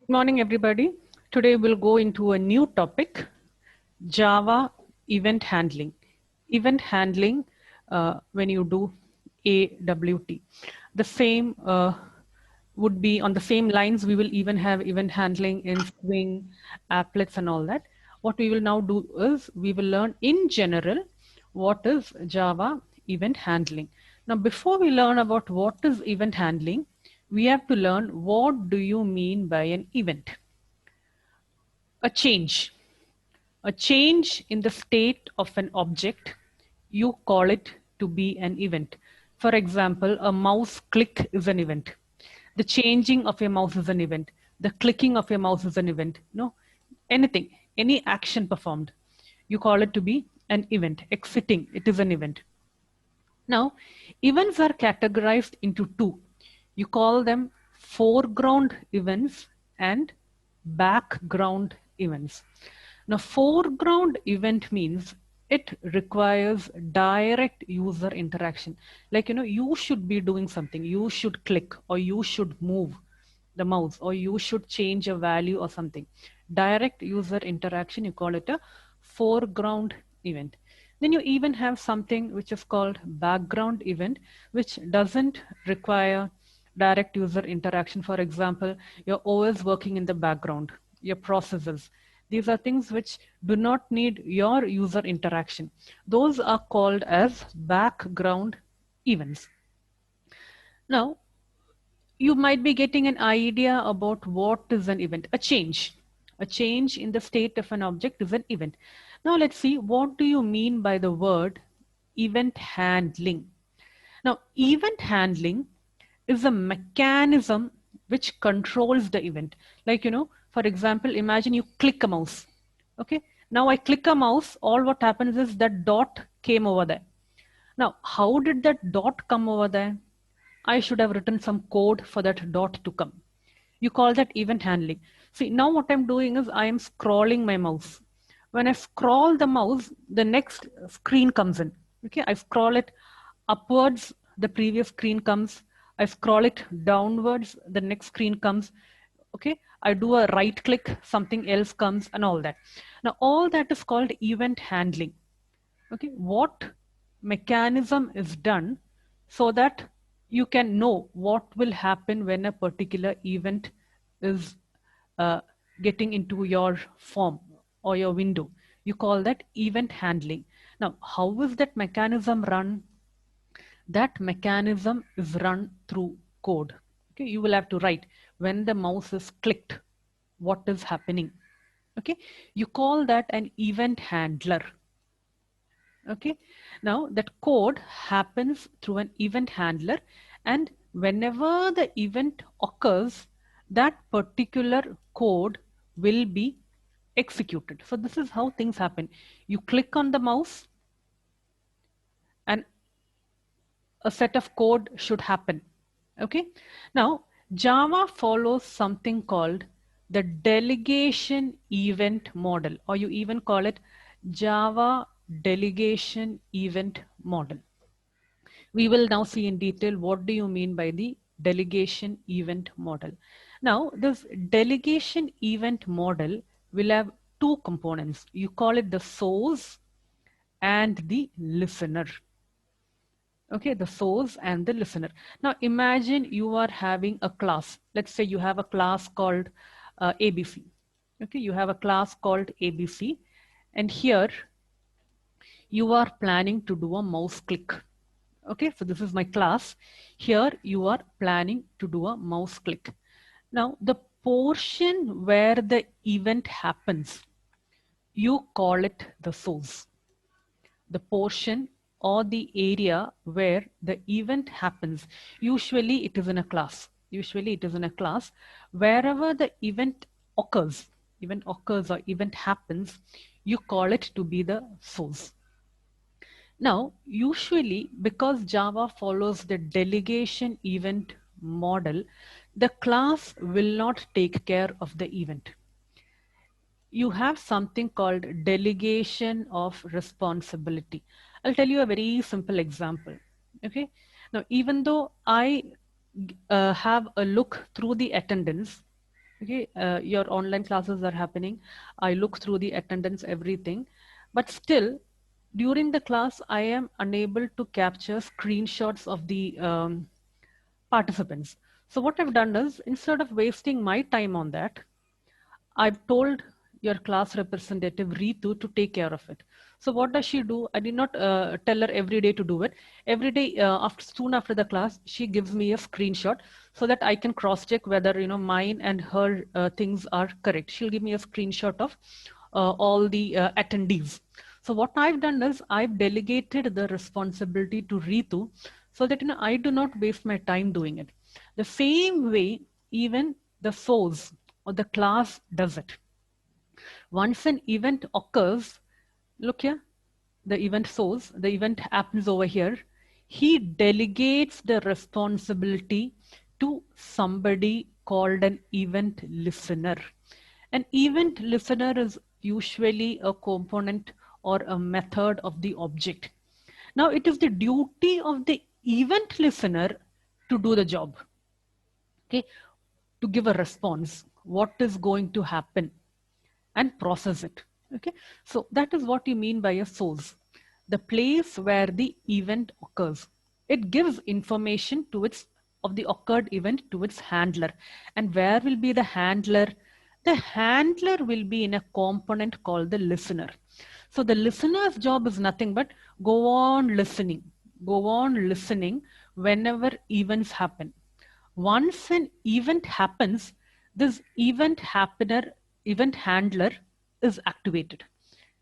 Good morning, everybody. Today we'll go into a new topic, Java event handling. Event handling when you do AWT. The same would be on the same lines. We will even have event handling in Swing, applets and all that. What we will now do is we will learn in general what is Java event handling. Now, before we learn about what is event handling, we have to learn what do you mean by an event. A change. A change in the state of an object, you call it to be an event. For example, a mouse click is an event. The changing of a mouse is an event. The clicking of a mouse is an event. No, anything, any action performed, you call it to be an event. Exiting, it is an event. Now, events are categorized into two. You call them foreground events and background events. Now, foreground event means it requires direct user interaction. Like, you should be doing something. You should click or you should move the mouse or you should change a value or something. Direct user interaction, you call it a foreground event. Then you even have something which is called background event, which doesn't require direct user interaction. For example, you're always working in the background, your processes. These are things which do not need your user interaction. Those are called as background events. Now, you might be getting an idea about what is an event. A change. A change in the state of an object is an event. Now let's see, what do you mean by the word event handling? Now, event handling is a mechanism which controls the event. Like, for example, imagine you click a mouse. Okay. Now I click a mouse, all what happens is that dot came over there. Now, how did that dot come over there? I should have written some code for that dot to come. You call that event handling. See, now what I'm doing is I am scrolling my mouse. When I scroll the mouse, the next screen comes in. Okay, I scroll it upwards, the previous screen comes. I scroll it downwards, the next screen comes. Okay, I do a right click, something else comes, and all that. Now, all that is called event handling. Okay, what mechanism is done so that you can know what will happen when a particular event is uh, getting into your form or your window. You call that event handling. Now, how is that mechanism run? That mechanism is run through code. Okay, you will have to write when the mouse is clicked, what is happening. Okay, you call that an event handler. Okay, now that code happens through an event handler, and whenever the event occurs, that particular code will be executed. So this is how things happen. You click on the mouse and a set of code should happen. Okay, now Java follows something called the delegation event model, or you even call it Java delegation event model. We will now see in detail what do you mean by the delegation event model. Now, this delegation event model will have two components. You call it the source and the listener. Okay, the source and the listener. Now, imagine you are having a class. Let's say you have a class called ABC. Okay, you have a class called ABC, and here you are planning to do a mouse click. Okay, so this is my class. Here you are planning to do a mouse click. Now, the portion where the event happens, you call it the source. The portion or the area where the event happens, usually it is in a class. Usually it is in a class. Wherever the event occurs or event happens, you call it to be the source. Now, usually because Java follows the delegation event model, the class will not take care of the event. You have something called delegation of responsibility. I'll tell you a very simple example. Okay. Now, even though I have a look through the attendance, Okay, your online classes are happening. I look through the attendance, everything, but still during the class, I am unable to capture screenshots of the participants. So what I've done is, instead of wasting my time on that, I've told your class representative Ritu to take care of it. So what does she do? I did not tell her every day to do it. Every day, soon after the class, she gives me a screenshot so that I can cross check whether mine and her things are correct. She'll give me a screenshot of all the attendees. So what I've done is I've delegated the responsibility to Ritu so that I do not waste my time doing it. The same way, even the source or the class does it. Once an event occurs, look here, the event source, the event happens over here. He delegates the responsibility to somebody called an event listener. An event listener is usually a component or a method of the object. Now, it is the duty of the event listener to do the job, okay, to give a response, what is going to happen, and process it. Okay, so that is what you mean by a source, the place where the event occurs. It gives information to its of the occurred event to its handler. And where will be the handler? The handler will be in a component called the listener. So the listener's job is nothing but go on listening whenever events happen. Once an event happens, this event handler is activated.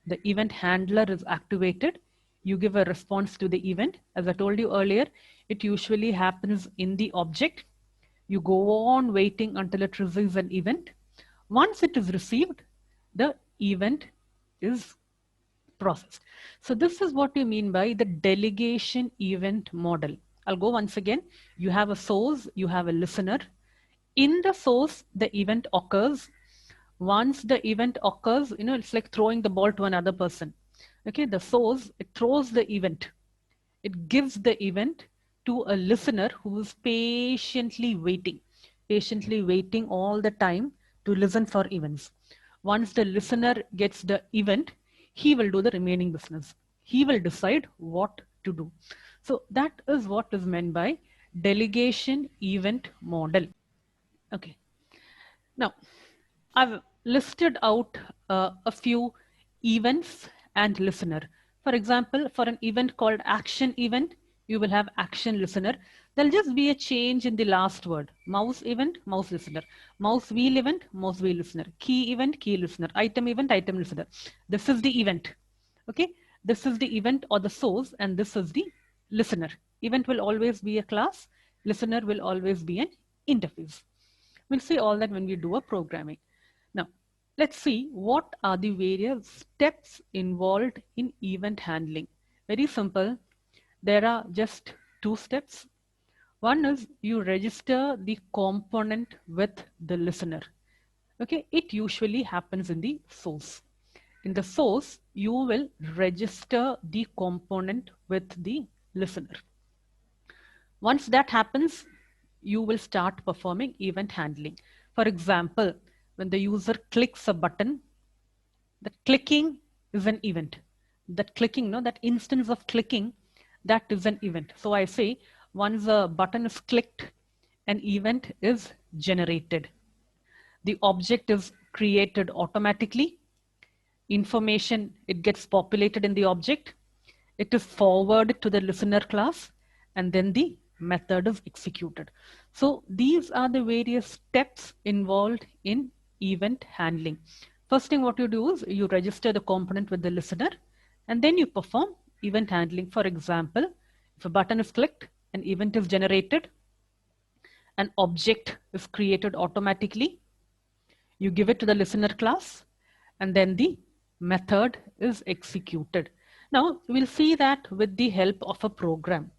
The event handler is activated. You give a response to the event. As I told you earlier, it usually happens in the object. You go on waiting until it receives an event. Once it is received, the event is processed. So this is what we mean by the delegation event model. I'll go once again. You have a source, you have a listener. In the source, the event occurs. Once the event occurs, it's like throwing the ball to another person. Okay, the source, it throws the event. It gives the event to a listener who is patiently waiting all the time to listen for events. Once the listener gets the event, he will do the remaining business. He will decide what to do. So that is what is meant by delegation event model. Okay. Now, I've listed out a few events and listener. For example, for an event called action event, you will have action listener. There'll just be a change in the last word. Mouse event, mouse listener. Mouse wheel event, mouse wheel listener. Key event, key listener. Item event, item listener. This is the event. Okay, this is the event or the source, and this is the listener. Event will always be a class. Listener will always be an interface. We'll see all that when we do a programming. Now, let's see what are the various steps involved in event handling. Very simple. There are just two steps. One is you register the component with the listener. Okay, it usually happens in the source. In the source, you will register the component with the listener. Once that happens, you will start performing event handling. For example, when the user clicks a button, the clicking is an event. That clicking, no, that instance of clicking, that is an event. So I say once a button is clicked, an event is generated. The object is created automatically. Information, it gets populated in the object. It is forwarded to the listener class, and then the method is executed. So these are the various steps involved in event handling. First thing what you do is you register the component with the listener, and then you perform event handling. For example, if a button is clicked, an event is generated, an object is created automatically, you give it to the listener class, and then the method is executed. Now, we'll see that with the help of a program.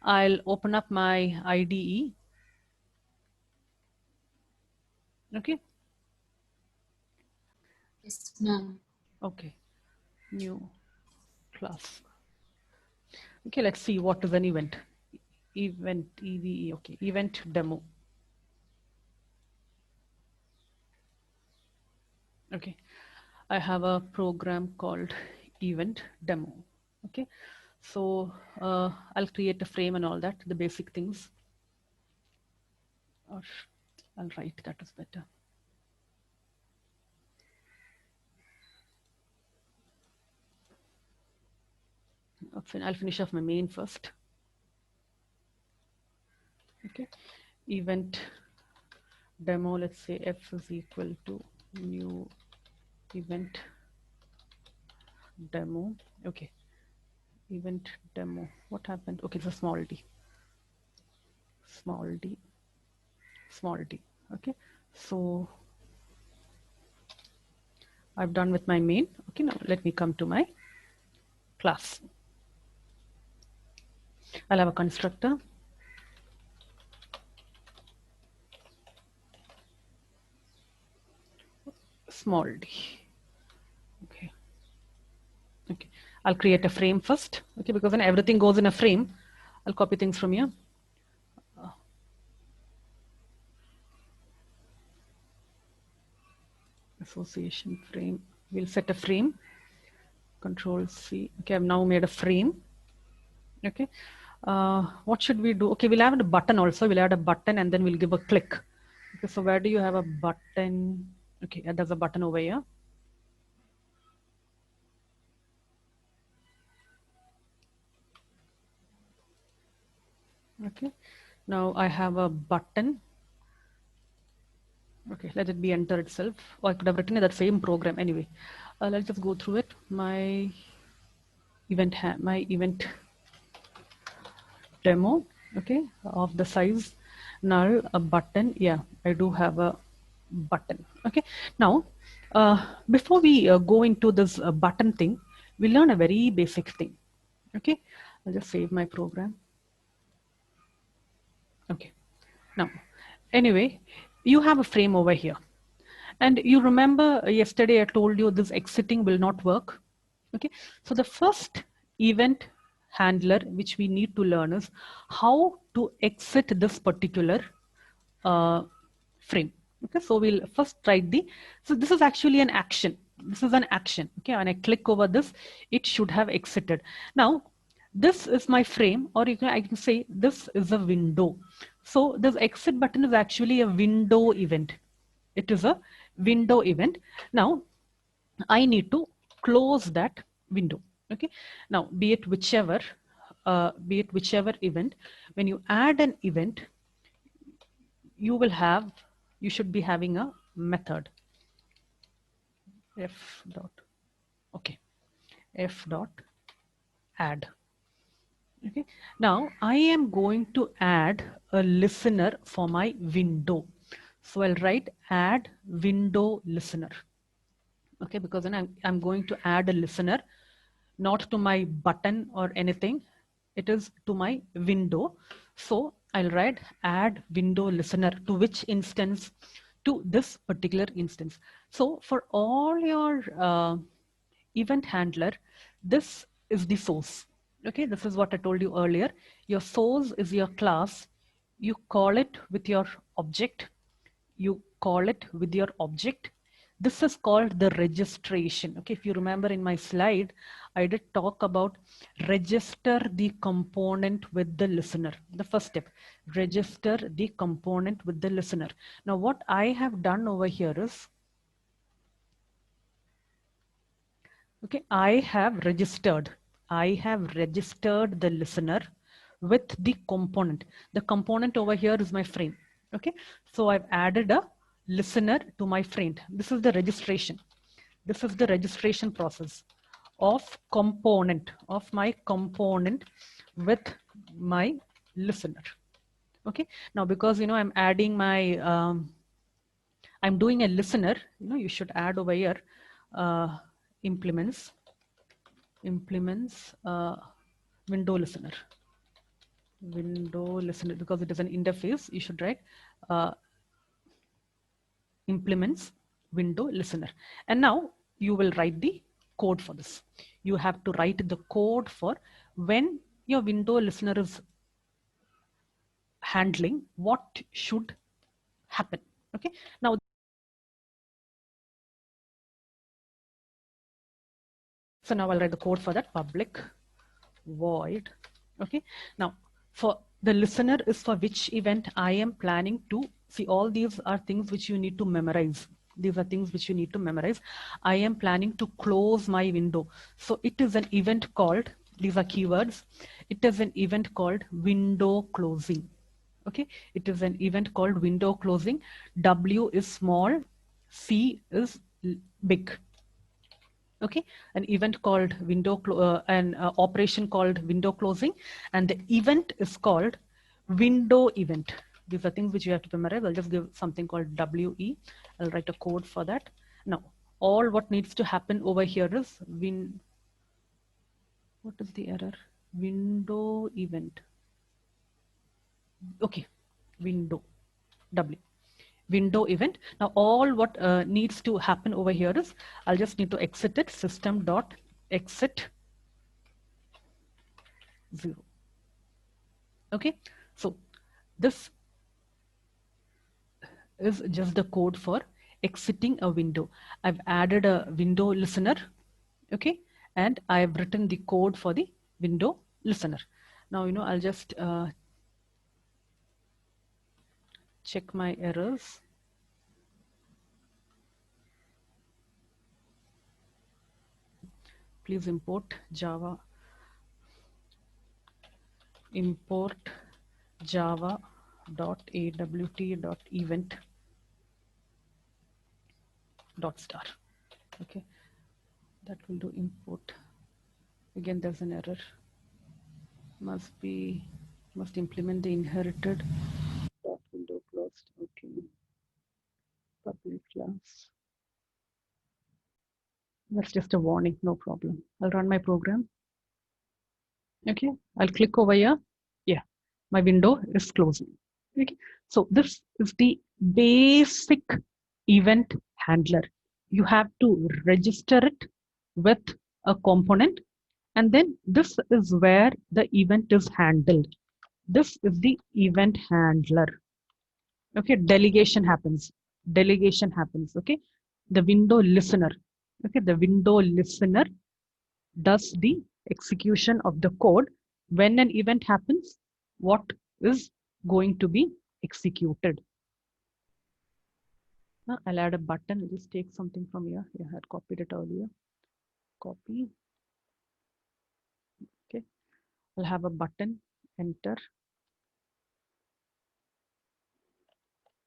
I'll open up my IDE. Okay. Yes, ma'am. Okay. New class. Okay, let's see what is an event. Event, EVE, okay. Event demo. Okay, I have a program called event demo. Okay, so I'll create a frame and all that, the basic things, or I'll write, that is better. I'll finish off my main first. Okay, event demo, let's say f is equal to new event demo. Okay, event demo, what happened? Okay, it's a small d, small d, small d. Okay, so I've done with my main. Okay, now let me come to my class. I'll have a constructor, small d. Okay, okay, I'll create a frame first. Okay, because when everything goes in a frame, I'll copy things from here. Association frame, we'll set a frame, control C. Okay, I've now made a frame. Okay, what should we do? Okay, we'll add a button also. We'll add a button and then we'll give a click. Okay, so where do you have a button? Okay, there's a button over here. Okay, now I have a button. Okay, let it be enter itself. Or I could have written in that same program anyway. Let's just go through it. My event demo, okay, of the size null, a button. Yeah, I do have a button. Okay, now before we go into this button thing, we learn a very basic thing. Okay, I'll just save my program. Okay, now anyway, you have a frame over here. And you remember yesterday I told you this exiting will not work. Okay, so the first event handler which we need to learn is how to exit this particular uh, frame. Okay, so we'll first write the, so this is actually an action. This is an action. Okay, when I click over this, it should have exited. Now, this is my frame, or I can say this is a window. So this exit button is actually a window event. It is a window event. Now, I need to close that window. Okay. Now, be it whichever event, when you add an event, you should be having a method f dot, okay, f dot add. Okay. Now I am going to add a listener for my window. So I'll write add window listener. Okay, because then I'm going to add a listener, not to my button or anything. It is to my window. So I'll write add window listener to which instance? To this particular instance. So for all your event handler, this is the source. Okay, this is what I told you earlier. Your source is your class. You call it with your object. You call it with your object. This is called the registration. Okay, if you remember in my slide, I did talk about register the component with the listener. The first step, register the component with the listener. Now what I have done over here is, okay, I have registered the listener with the component. The component over here is my frame. Okay, so I've added a listener to my frame. This is the registration. This is the registration process of my component with my listener. Okay, now because I'm adding my I'm doing a listener, you should add over here implements window listener, because it is an interface. You should write uh, implements window listener. And now you will write the code for this. You have to write the code for when your window listener is handling, what should happen. Okay, now So now I'll write the code for that, public void. Okay, now for the listener is for which event I am planning to see. All these are things which you need to memorize. These are things which you need to memorize. I am planning to close my window. So it is an event called, these are keywords. It is an event called window closing. Okay, it is an event called window closing. W is small, C is big. Okay, an event called an operation called window closing, and the event is called window event. These are things which you have to memorize. I'll just give something called WE. I'll write a code for that. Now, all what needs to happen over here is what is the error? Window event. Okay, window W. Window event. Now all what needs to happen over here is I'll just need to exit it, system dot exit 0. Okay, so this is just the code for exiting a window. I've added a window listener, okay, and I've written the code for the window listener. Now, I'll just check my errors. Please import Java, import java.awt.event .star. Okay, that will do import. Again, there's an error. Must implement the inherited dot window closed. Okay, public class. That's just a warning, no problem. I'll run my program. Okay, I'll click over here. Yeah, my window is closing. Okay, so this is the basic event handler. You have to register it with a component, and then this is where the event is handled. This is the event handler. Okay, delegation happens. Delegation happens. Okay, the window listener. Okay, the window listener does the execution of the code. When an event happens, what is going to be executed? Now I'll add a button. I'll just take something from here. Yeah, I had copied it earlier. Copy. Okay, I'll have a button. Enter.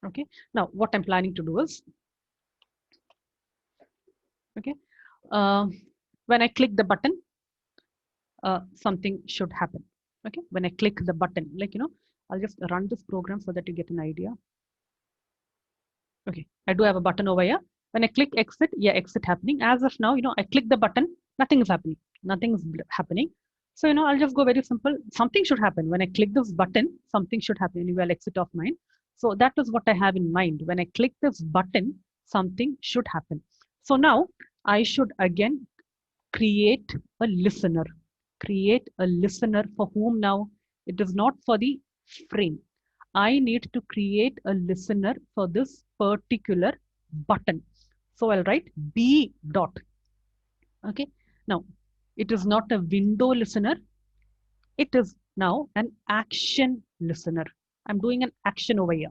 Okay, now what I'm planning to do is, okay, when I click the button, something should happen. Okay, when I click the button, like, I'll just run this program so that you get an idea. Okay, I do have a button over here. When I click exit, yeah, exit happening. As of now, I click the button, nothing is happening. Nothing is happening. So, I'll just go very simple. Something should happen. When I click this button, something should happen. Anyway, I'll exit off mine. So that is what I have in mind. When I click this button, something should happen. So now I should again create a listener. Create a listener for whom now? It is not for the frame. I need to create a listener for this particular button. So I'll write B dot. Okay. Now, it is not a window listener. It is now an action listener. I'm doing an action over here.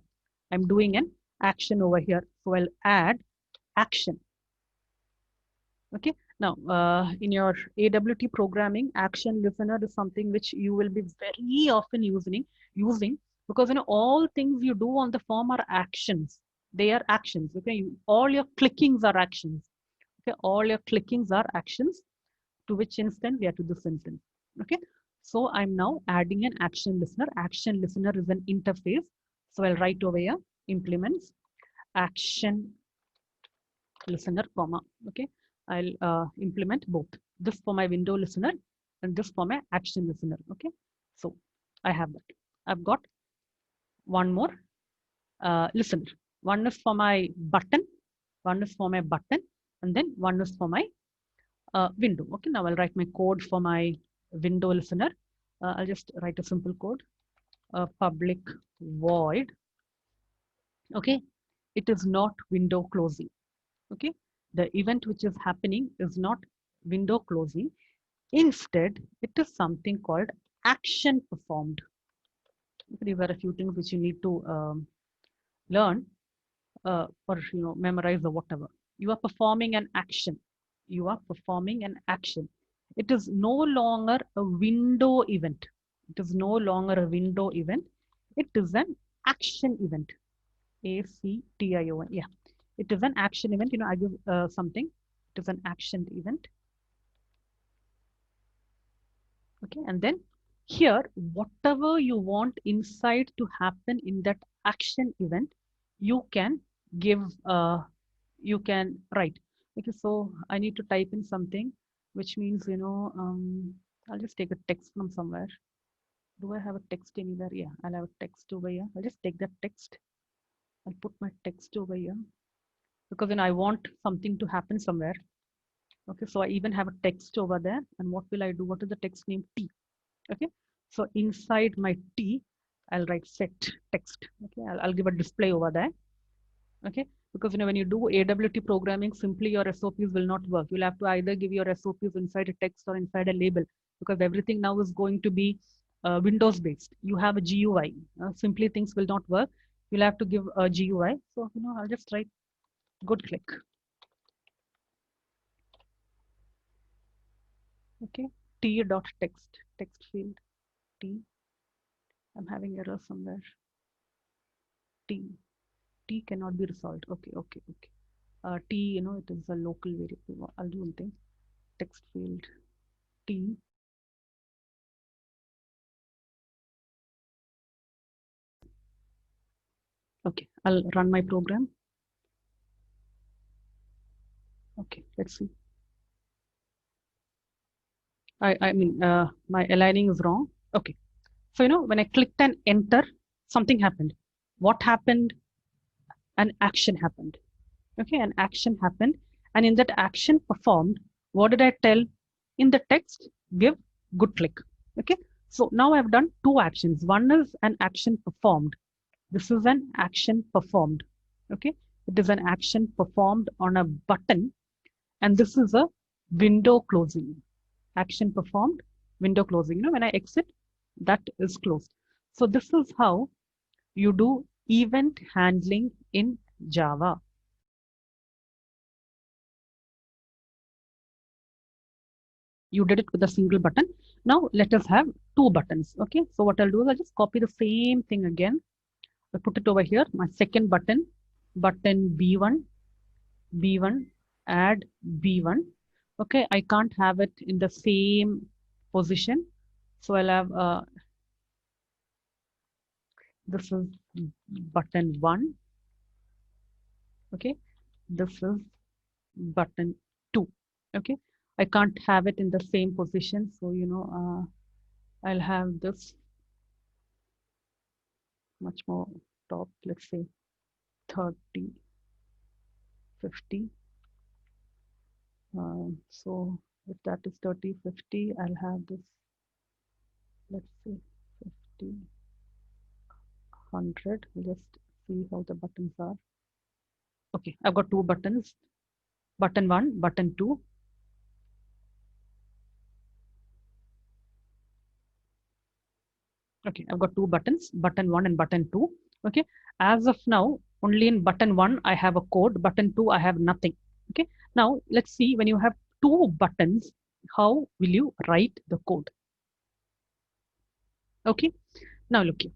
I'm doing an action over here. So I'll add action. Okay. Now, in your AWT programming, action listener is something which you will be very often using because all things you do on the form are actions. They are actions. Okay, all your clickings are actions. Okay, all your clickings are actions. To which instance we are to this instance. Okay, so I'm now adding an action listener. Action listener is an interface. So I'll write over here implements action listener, comma. Okay, I'll implement both. This for my window listener and this for my action listener. Okay, so I have that. I've got one more listener. One is for my button, one is for my button, and then one is for my window. Okay, now I'll write my code for my window listener. I'll just write a simple code, public void. Okay, it is not window closing. Okay, the event which is happening is not window closing. Instead, it is something called action performed. These are a few things which you need to learn or memorize or whatever. You are performing an action. You are performing an action. It is no longer a window event. It is no longer a window event. It is an action event. ACTION. Yeah, it is an action event. I give something. It is an action event. Okay, and then here, whatever you want inside to happen in that action event, you can give, you can write. Okay, so I need to type in something, which means, I'll just take a text from somewhere. Do I have a text anywhere? Yeah, I'll have a text over here. I'll just take that text. I'll put my text over here because I want something to happen somewhere. Okay, so I even have a text over there. And what will I do? What is the text name? T. Okay, so inside my T, I'll write set text. Okay, I'll give a display over there. Okay, because when you do AWT programming, simply your SOPs will not work. You'll have to either give your SOPs inside a text or inside a label, because everything now is going to be Windows based. You have a GUI. Simply things will not work. You'll have to give a GUI. So I'll just write good click. Okay, T dot text field T. I'm having error somewhere. T cannot be resolved. Okay. T, it is a local variable. I'll do one thing. Text field T. Okay, I'll run my program. Okay, let's see. I mean, my aligning is wrong. Okay, so when I clicked and enter, something happened. What happened? An action happened. Okay, an action happened, and in that action performed, what did I tell in the text? Give good click. Okay, so now I've done two actions. One is an action performed. This is an action performed. Okay, it is an action performed on a button, and this is a window closing. Action performed, window closing. When I exit, that is closed. So this is how you do event handling in Java. You did it with a single button. Now let us have two buttons. Okay, so what I'll do is I'll just copy the same thing again. I'll put it over here. My second button, button B1, add B1. Okay, I can't have it in the same position. So I'll have, this is button 1. Okay, this is button 2. Okay, I can't have it in the same position. So, I'll have this much more top, let's say 30, 50. So if that is 30, 50, I'll have this, let's say 50, 100. Just see how the buttons are. Okay, I've got two buttons, button 1, button 2. Okay, I've got two buttons, button 1 and button 2. Okay, as of now, only in button 1, I have a code, button 2, I have nothing. Okay, now let's see when you have two buttons, how will you write the code? Okay, now look here.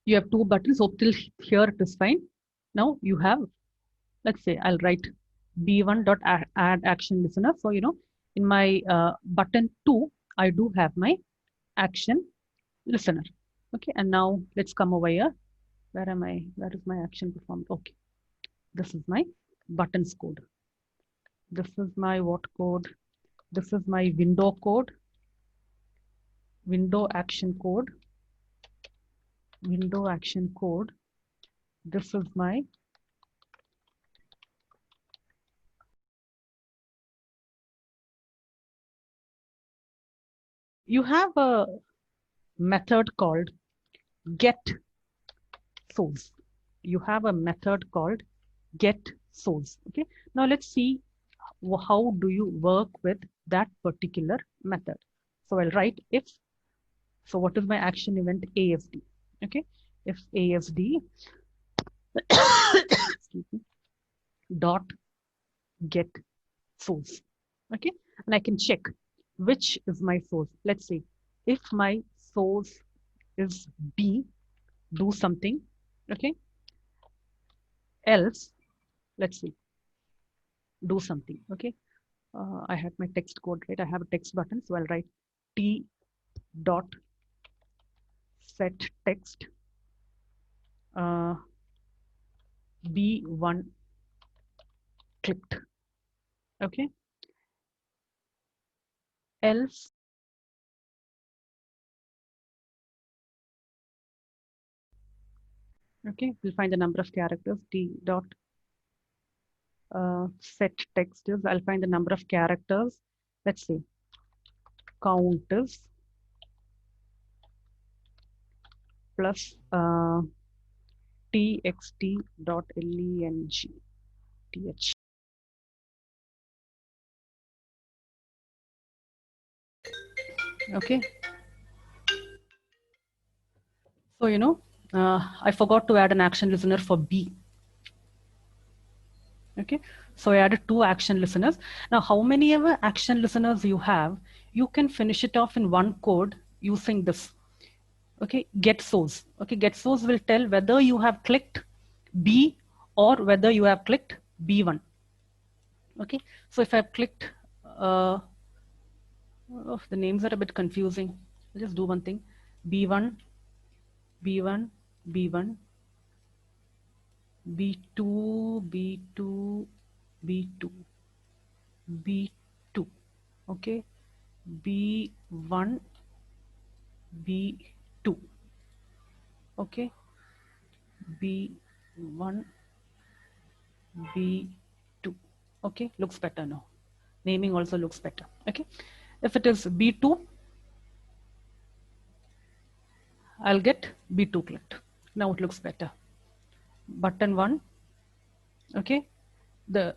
You have two buttons, hope till here it is fine. Now you have, let's say I'll write b1.add action listener. So, in my button 2, I do have my action listener. Okay, and now let's come over here. Where am I? Where is my action performed? Okay, this is my buttons code. This is my what code? This is my window code, window action code, window action code. This is my you have a method called get source. You have a method called get source. Okay, now let's see how do you work with that particular method. So I'll write if, so what is my action event? AFD. Okay, if AFD excuse me, dot get source. Okay, and I can check which is my source. Let's say if my source is B, do something. Okay, else, let's see, do something. Okay, I have my text code, right? I have a text button, so I'll write T dot set text B1 clicked. Okay, else, okay, we'll find the number of characters. T dot set text is, I'll find the number of characters. Let's say count is plus txt dot leng th. Okay, so I forgot to add an action listener for B. Okay, so I added 2 action listeners. Now, how many ever action listeners you have, you can finish it off in one code using this. Okay, get source. Okay, get source will tell whether you have clicked B or whether you have clicked B1. Okay, so if I've clicked, oh, the names are a bit confusing. I'll just do one thing: B1, B1, B1, B2, B2, B2, B2. Okay, B1, B2. Okay, B1, B2. Okay, looks better now. Naming also looks better. Okay, if it is B2, I'll get B2 clicked. Now it looks better. Button 1, okay,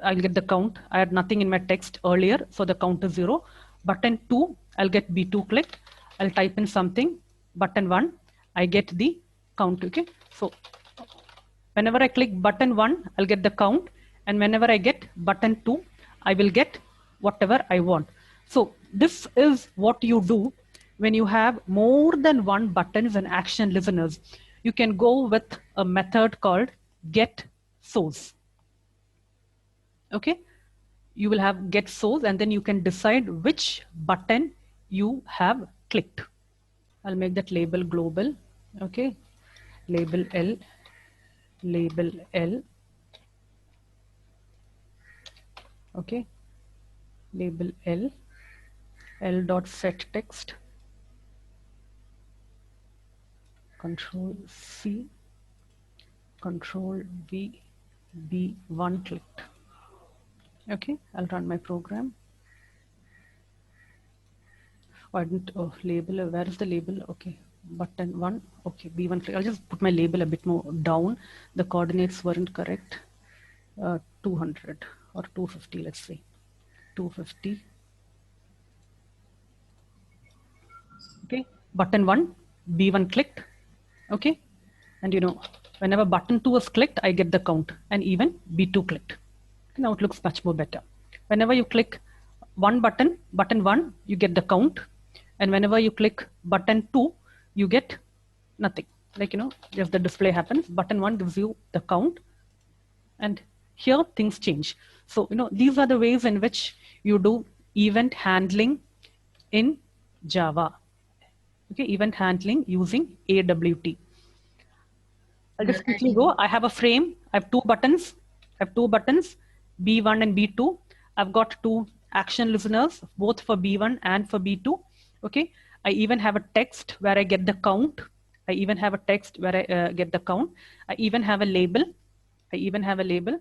I'll get the count. I had nothing in my text earlier, so the count is 0. Button 2, I'll get B2 clicked. I'll type in something. Button 1, I get the count. Okay, so whenever I click button 1, I'll get the count, and whenever I get button 2, I will get whatever I want. So this is what you do when you have more than one buttons and action listeners. You can go with a method called get source. Okay, you will have get source, and then you can decide which button you have clicked. I'll make that label global. Okay, label L, label L. Okay, label L, L dot set text, control C, control V, B1 clicked. Okay, I'll run my program. Oh, I didn't, oh, label, where is the label? Okay, button 1, okay, B1 click. I'll just put my label a bit more down. The coordinates weren't correct. 200 or 250, let's say. 250. Okay, button 1, B1 clicked. Okay, and whenever button 2 is clicked, I get the count, and even B2 clicked. Now it looks much more better. Whenever you click one button, button 1, you get the count, and whenever you click button 2, you get nothing. Like, just the display happens. Button 1 gives you the count, and here things change. So, these are the ways in which you do event handling in Java. Okay, event handling using AWT. I'll just quickly go. I have a frame. I have 2 buttons. I have 2 buttons, B1 and B2. I've got 2 action listeners, both for B1 and for B2. Okay. I even have a text where I get the count. I even have a text where I get the count. I even have a label. I even have a label.